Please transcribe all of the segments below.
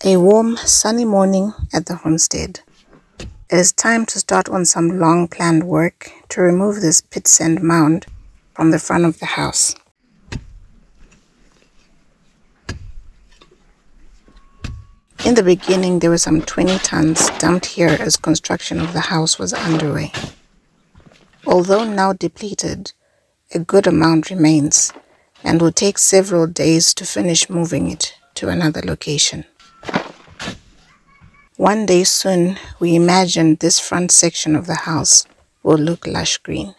A warm, sunny morning at the homestead. It is time to start on some long-planned work to remove this pit sand mound from the front of the house. In the beginning, there were some 20 tons dumped here as construction of the house was underway. Although now depleted, a good amount remains and will take several days to finish moving it to another location. One day soon, we imagine this front section of the house will look lush green.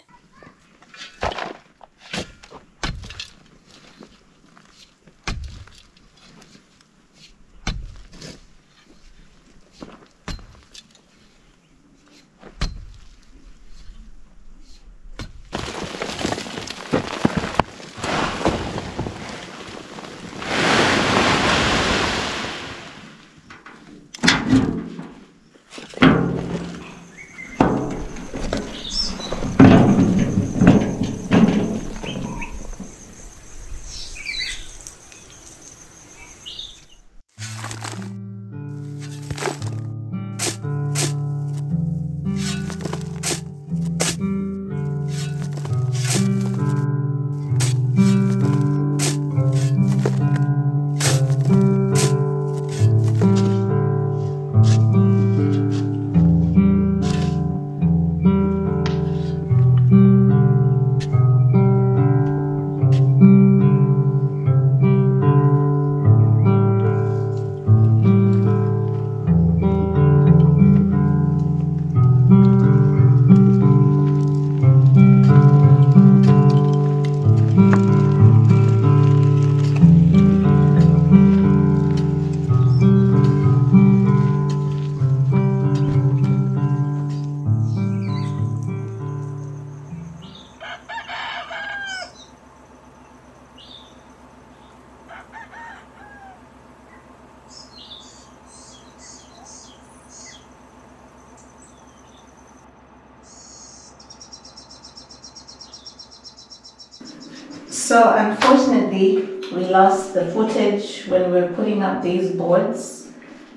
So unfortunately, we lost the footage when we were putting up these boards,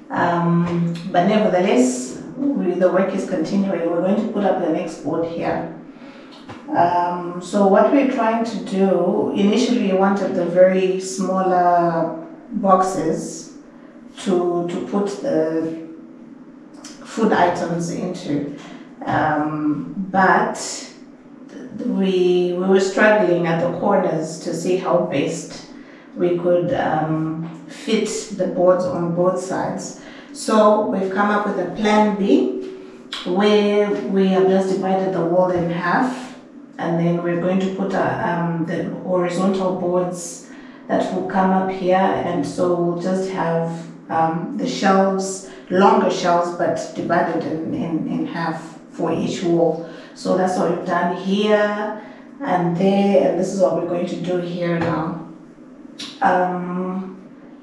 but nevertheless, the work is continuing. We're going to put up the next board here. So what we're trying to do, initially we wanted the very smaller boxes to put the food items into, but we were struggling at the corners to see how best we could fit the boards on both sides. So we've come up with a plan B where we have just divided the wall in half, and then we're going to put the horizontal boards that will come up here, and so we'll just have the shelves, longer shelves, but divided in half for each wall. So that's what we've done here and there, and this is what we're going to do here now.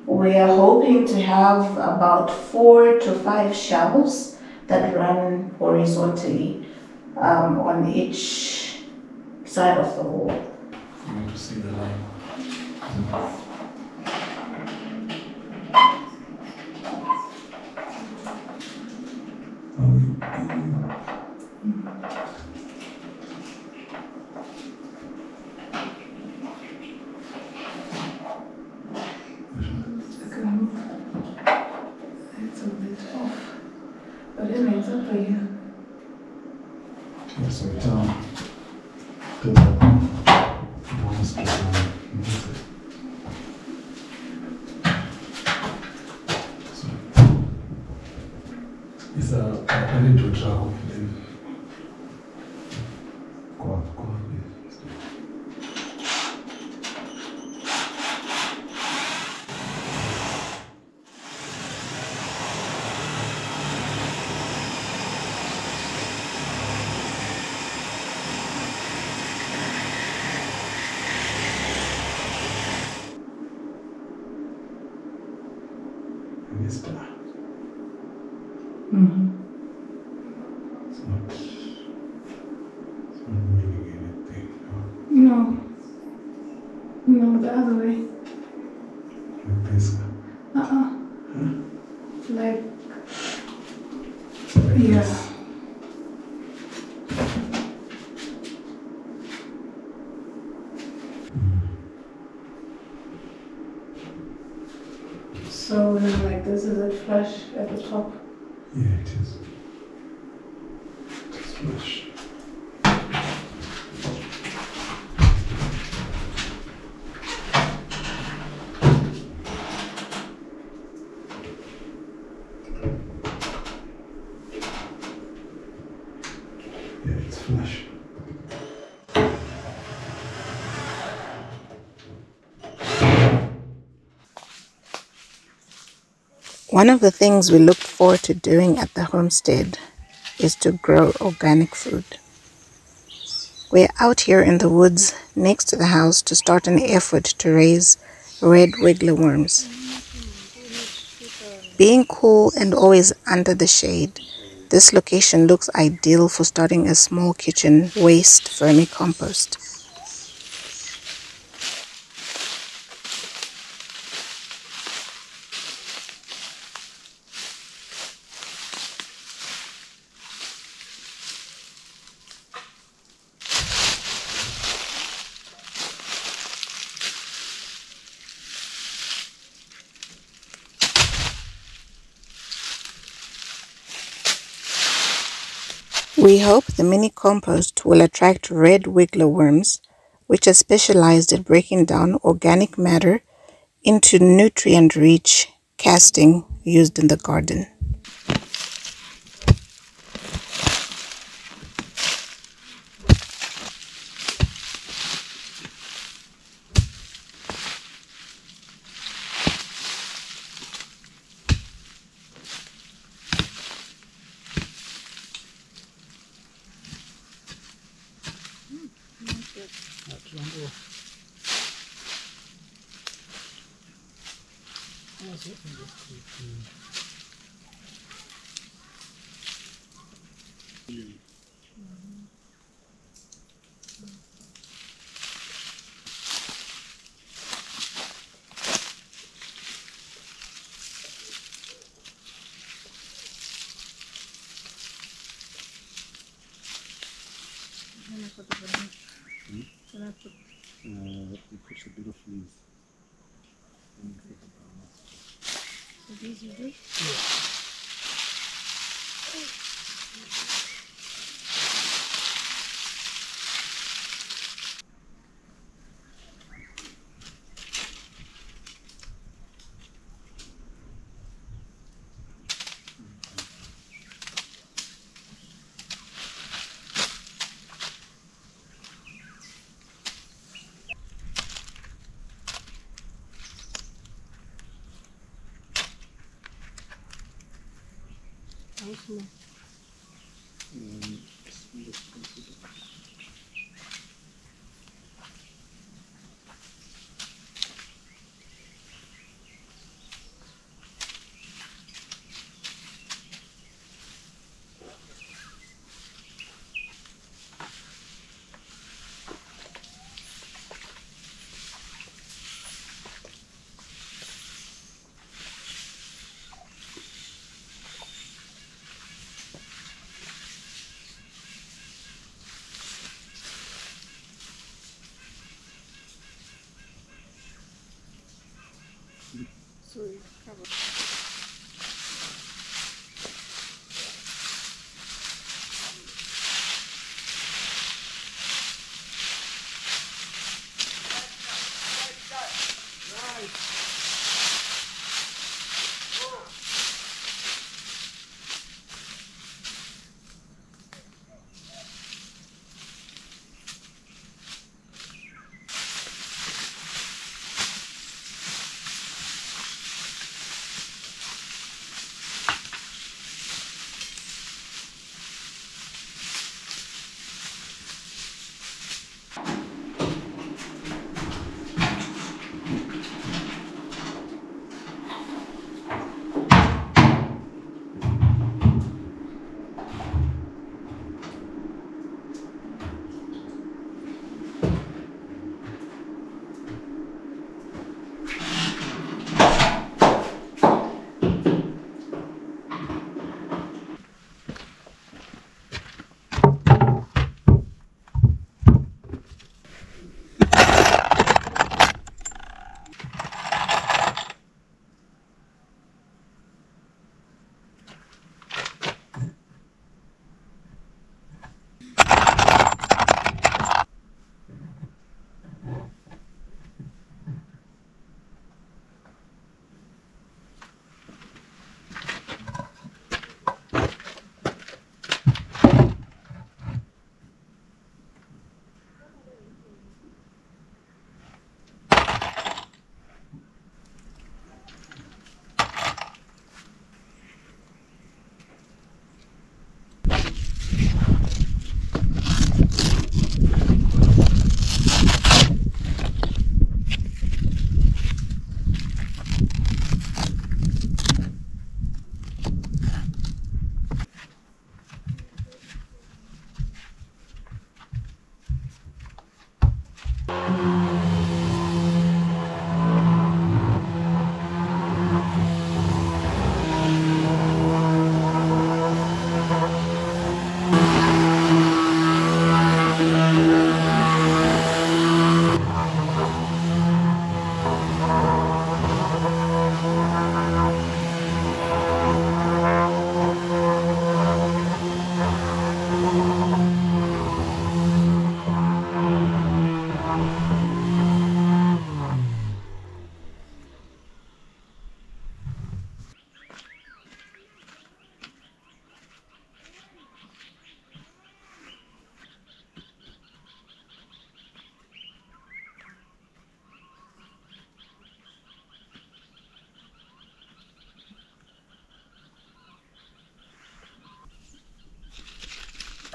We are hoping to have about 4 to 5 shelves that run horizontally on each side of the wall. You want to see the line? It's a bit off, but it makes up for you. Okay, so down to the it's I need to travel. Go on. Mm-hmm. It's not meaning anything. No. No, the other way. Like this. Huh? Like, Like yeah. this. So then like this is it flush at the top. Yeah, it is. It's flush. Yeah, it's flush. One of the things we looked forward to doing at the homestead is to grow organic food. We're out here in the woods next to the house to start an effort to raise red wiggler worms. Being cool and always under the shade, this location looks ideal for starting a small kitchen waste vermicompost. We hope the mini compost will attract red wiggler worms, which are specialized at breaking down organic matter into nutrient-rich casting used in the garden. You push a bit of leaves. So these you do?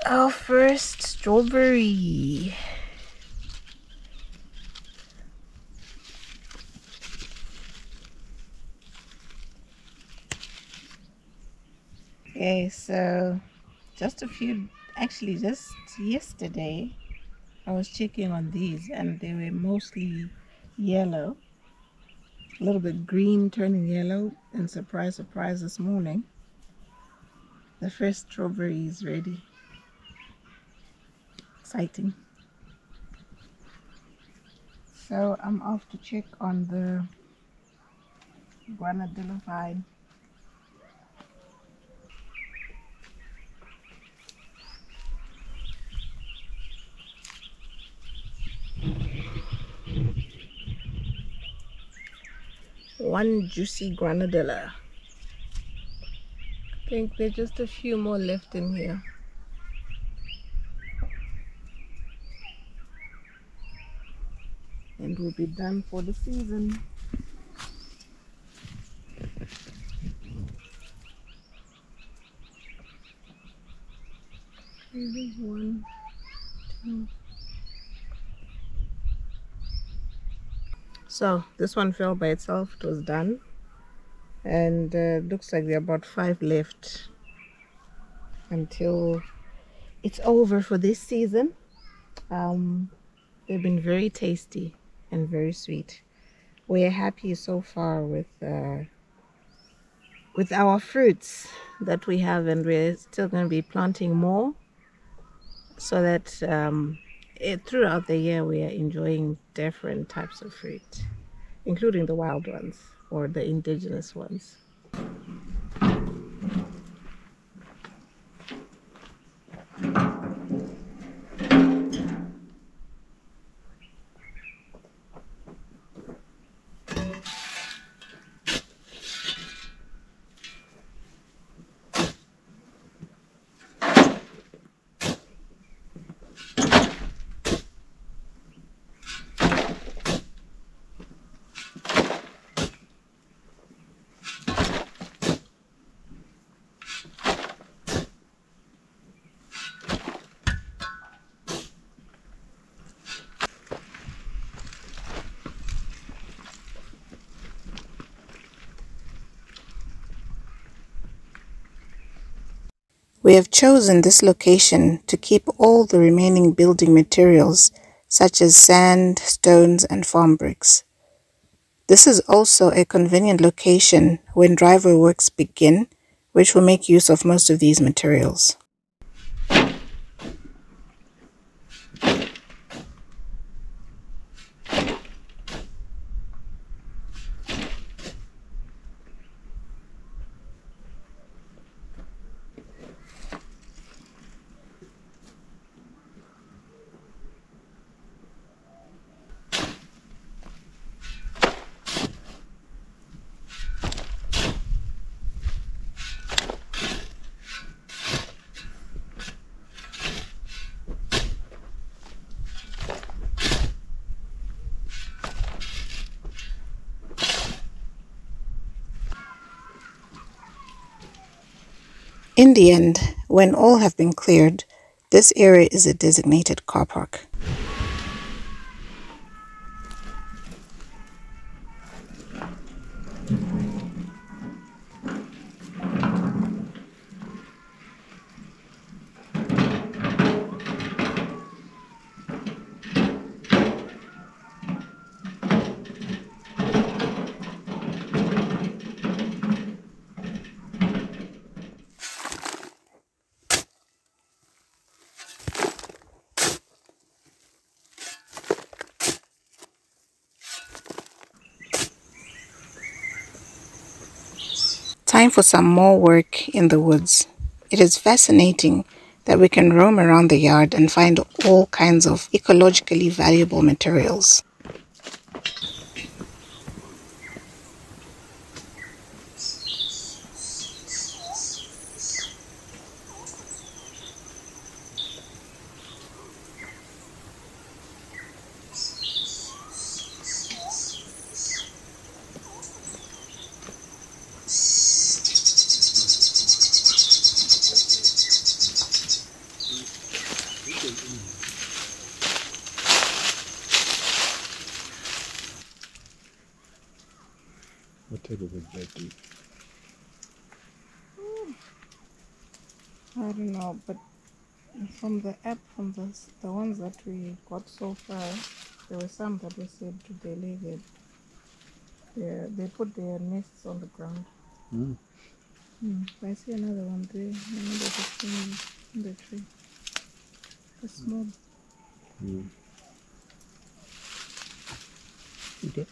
Our first strawberry. Okay, so just yesterday I was checking on these and they were mostly yellow, a little bit green turning yellow, and surprise this morning the first strawberry is ready. Exciting. So I'm off to check on the granadilla vine. One juicy granadilla. I think there's just a few more left in here. And we'll be done for the season. There's 1, 2. So this one fell by itself. It was done. And looks like there are about 5 left until it's over for this season. They've been very tasty and very sweet. We're happy so far with our fruits that we have, and we're still going to be planting more so that throughout the year we are enjoying different types of fruit, including the wild ones or the indigenous ones. We have chosen this location to keep all the remaining building materials such as sand, stones and farm bricks. This is also a convenient location when driveway works begin, which will make use of most of these materials. In the end, when all have been cleared, this area is a designated car park. Time for some more work in the woods. It is fascinating that we can roam around the yard and find all kinds of ecologically valuable materials. type of a bed do you? I don't know, but from the app, from the ones that we got so far, there were some that we said they leave it. They put their nests on the ground. I see another one there. Another thing in the tree. A small. Okay.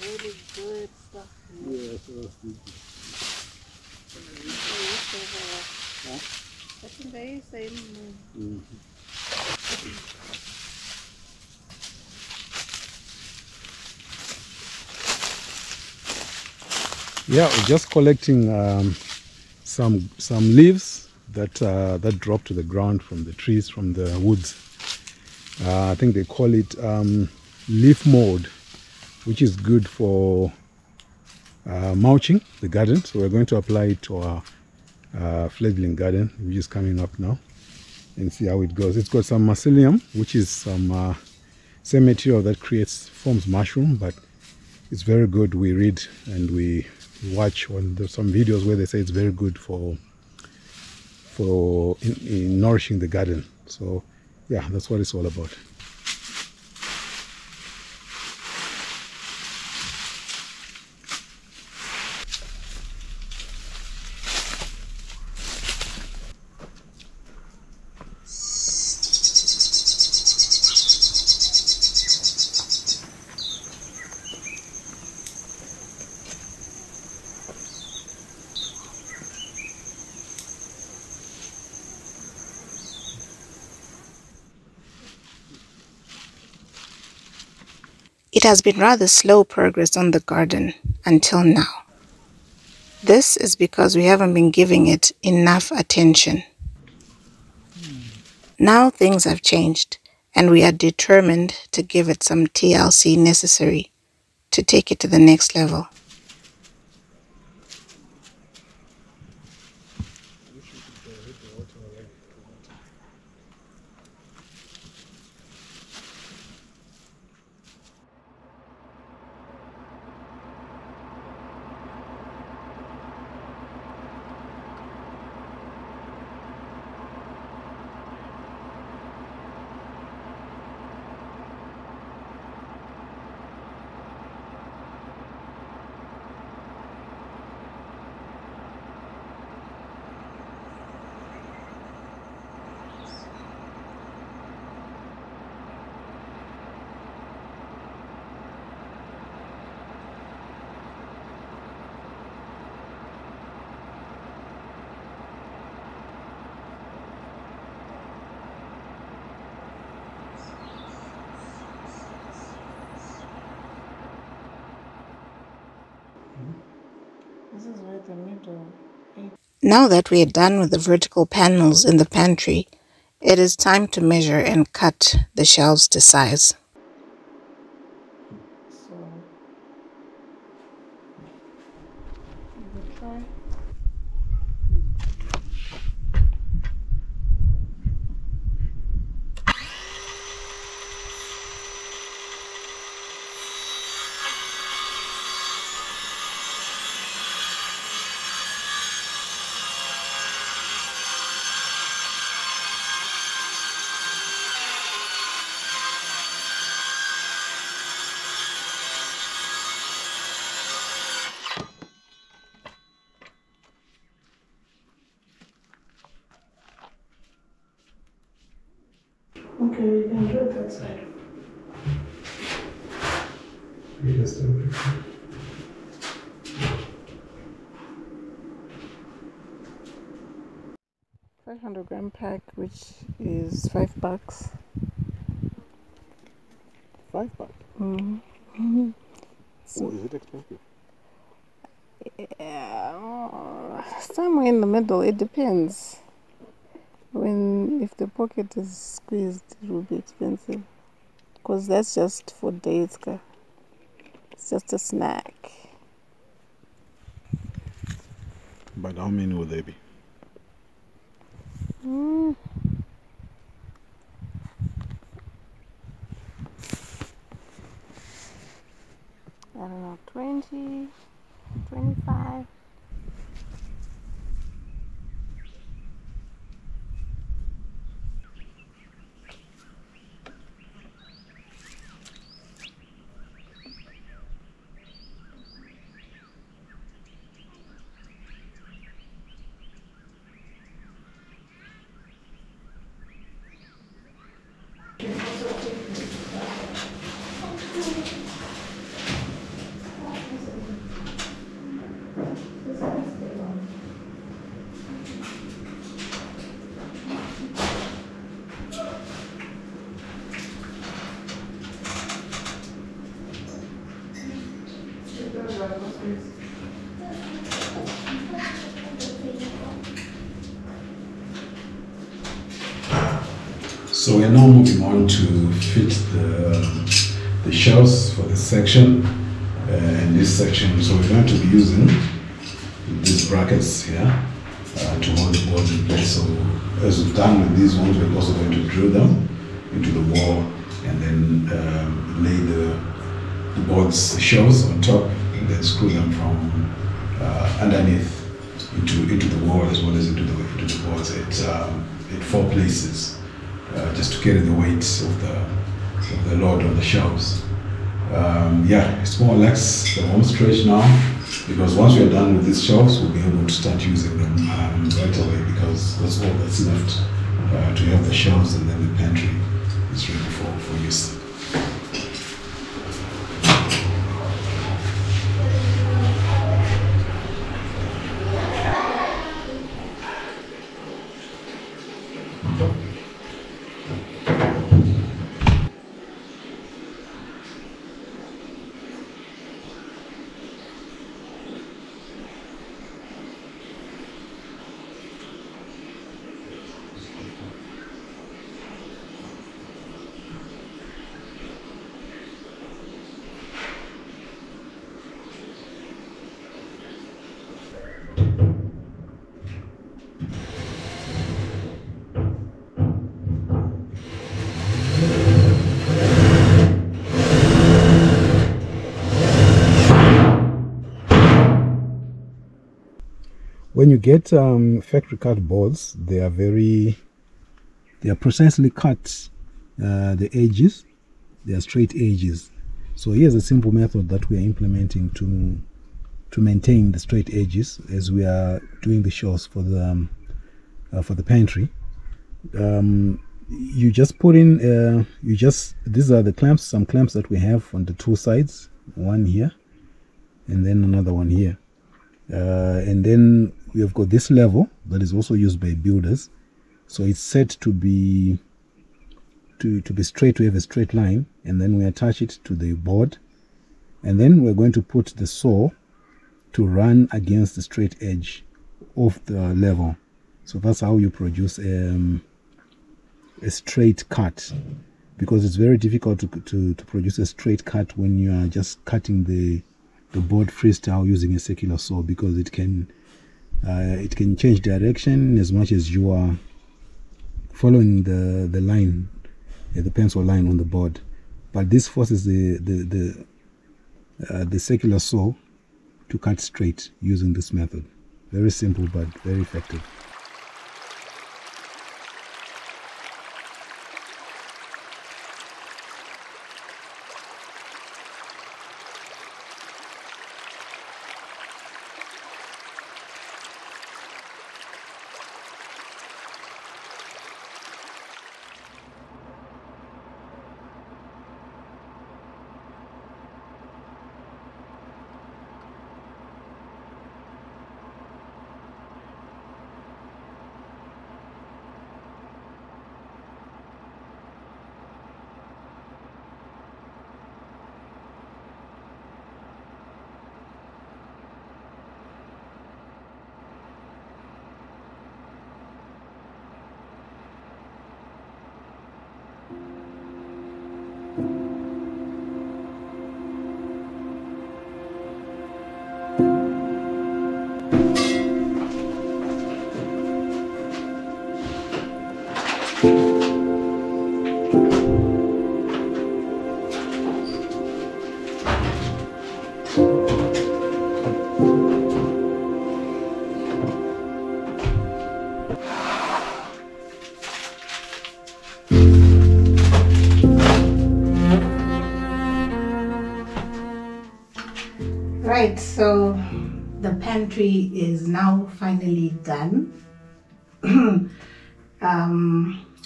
Really good stuff. Yeah, so that's good. Yeah, we're just collecting some leaves that drop to the ground from the trees, from the woods. I think they call it leaf mold, which is good for mulching the garden. So we're going to apply it to our fledgling garden, which is coming up now, and see how it goes. It's got some mycelium, which is some same material that forms mushroom, but it's very good. We read and we watch on some videos where they say it's very good for in nourishing the garden. So yeah, that's what it's all about. It has been rather slow progress on the garden until now. This is because we haven't been giving it enough attention. Now things have changed, and we are determined to give it some TLC necessary to take it to the next level. This is where the middle. Now that we are done with the vertical panels in the pantry, it is time to measure and cut the shelves to size. So Okay, we can do it that side. Yes, 500-gram pack, which is $5. $5? Mm-hmm. Oh, is it expensive? Yeah, somewhere in the middle. It depends. If the pocket is squeezed, it will be expensive. Because that's just for days. It's just a snack. But how many will they be? I don't know, 20, 25. So we are now moving on to fit the shelves for this section and this section. So we're going to be using these brackets here to hold the boards in place. So as we've done with these ones, we're also going to drill them into the wall and then lay the boards, the shelves on top, and then screw them from underneath into the wall as well as into the boards at 4 places. Just to carry the weight of the load on the shelves. Yeah, it's more or less the home stretch now, because once we are done with these shelves, we'll be able to start using them right away, because that's all that's left to have the shelves, and then the pantry is ready for use. When you get factory cut boards, they are precisely cut, the edges, they are straight edges. So here's a simple method that we are implementing to maintain the straight edges as we are doing the shelves for the pantry. You just put in, these are the clamps, some clamps that we have on the 2 sides, one here and then another one here. And then we have got this level that is also used by builders, so it's set to be straight, to have a straight line, and then we attach it to the board, and then we're going to put the saw to run against the straight edge of the level. So that's how you produce a straight cut, because it's very difficult to produce a straight cut when you are just cutting the board freestyle using a circular saw, because it can change direction as much as you are following the line, the pencil line on the board. But this forces the circular saw to cut straight using this method. Very simple but very effective. Right, so the pantry is now finally done.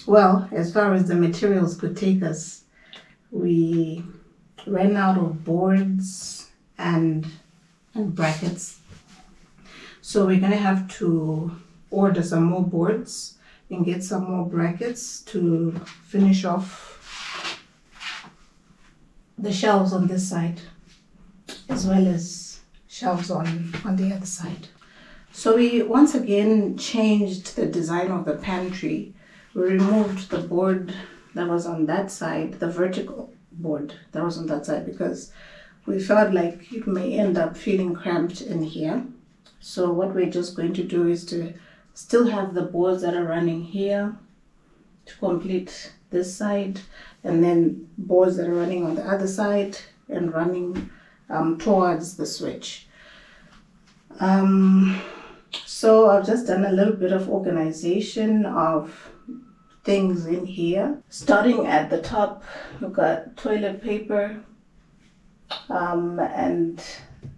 Well, as far as the materials could take us, we ran out of boards and brackets. So we're gonna have to order some more boards and get some more brackets to finish off the shelves on this side, as well as shelves on the other side. So we once again changed the design of the pantry. We removed the board that was on that side, the vertical board that was on that side, because we felt like it may end up feeling cramped in here. So what we're just going to do is to still have the boards that are running here to complete this side, and then boards that are running on the other side and running towards the switch. So I've just done a little bit of organization of things in here. Starting at the top, we've got toilet paper, and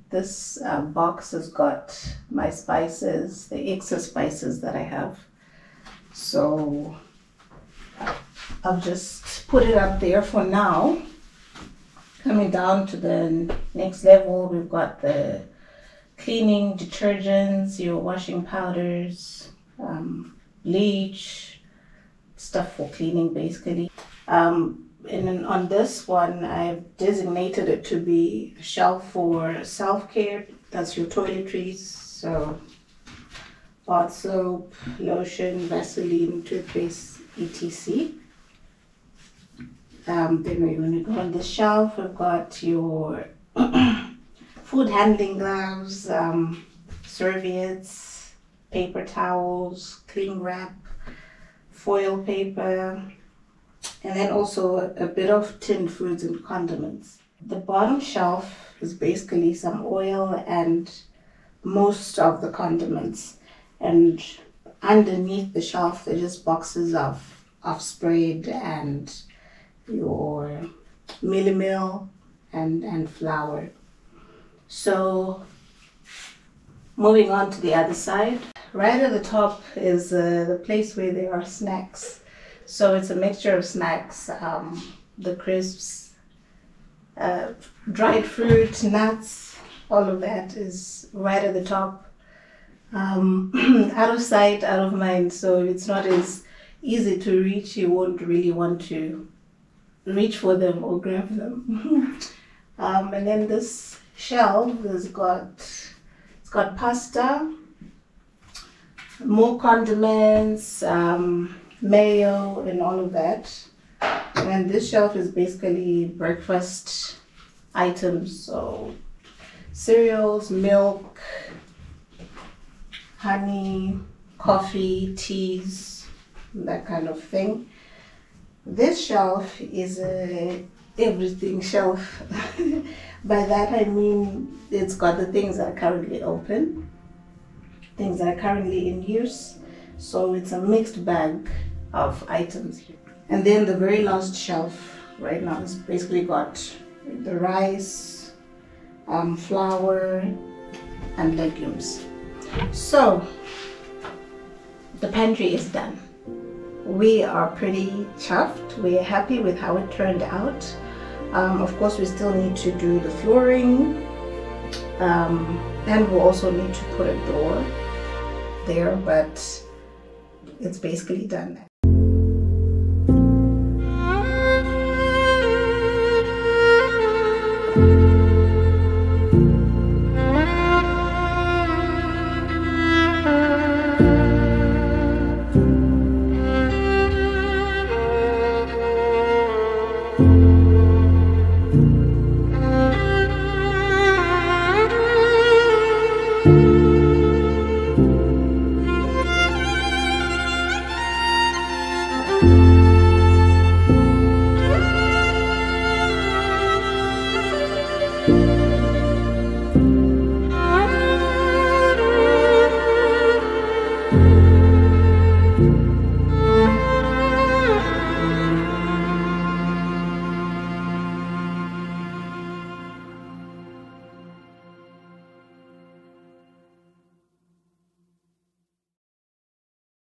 this box has got my spices, the extra spices that I have. So I've just put it up there for now. Coming down to the next level, we've got the cleaning detergents, your washing powders, bleach, stuff for cleaning basically. And then on this one, I've designated it to be a shelf for self-care. That's your toiletries, so bath soap, lotion, Vaseline, toothpaste, etc. Then we're going to go on the shelf. We've got your food handling gloves, serviettes, paper towels, cling wrap, foil paper, and then also a bit of tinned foods and condiments. The bottom shelf is basically some oil and most of the condiments, and underneath the shelf there's just boxes of Sprayed and your Milli Meal and flour. So moving on to the other side, right at the top is the place where there are snacks. So it's a mixture of snacks, the crisps, dried fruit, nuts, all of that is right at the top. Out of sight, out of mind, so it's not as easy to reach. You won't really want to reach for them or grab them. And then this shelf has got pasta, more condiments, mayo and all of that. And then this shelf is basically breakfast items, so cereals, milk, honey, coffee, teas, that kind of thing. This shelf is a everything shelf. By that I mean it's got the things that are currently open, things that are currently in use. So it's a mixed bag of items here. And then the very last shelf right now has basically got the rice, flour, and legumes. So the pantry is done. We are pretty chuffed. We're happy with how it turned out. Of course, we still need to do the flooring, and we'll also need to put a door there, but it's basically done.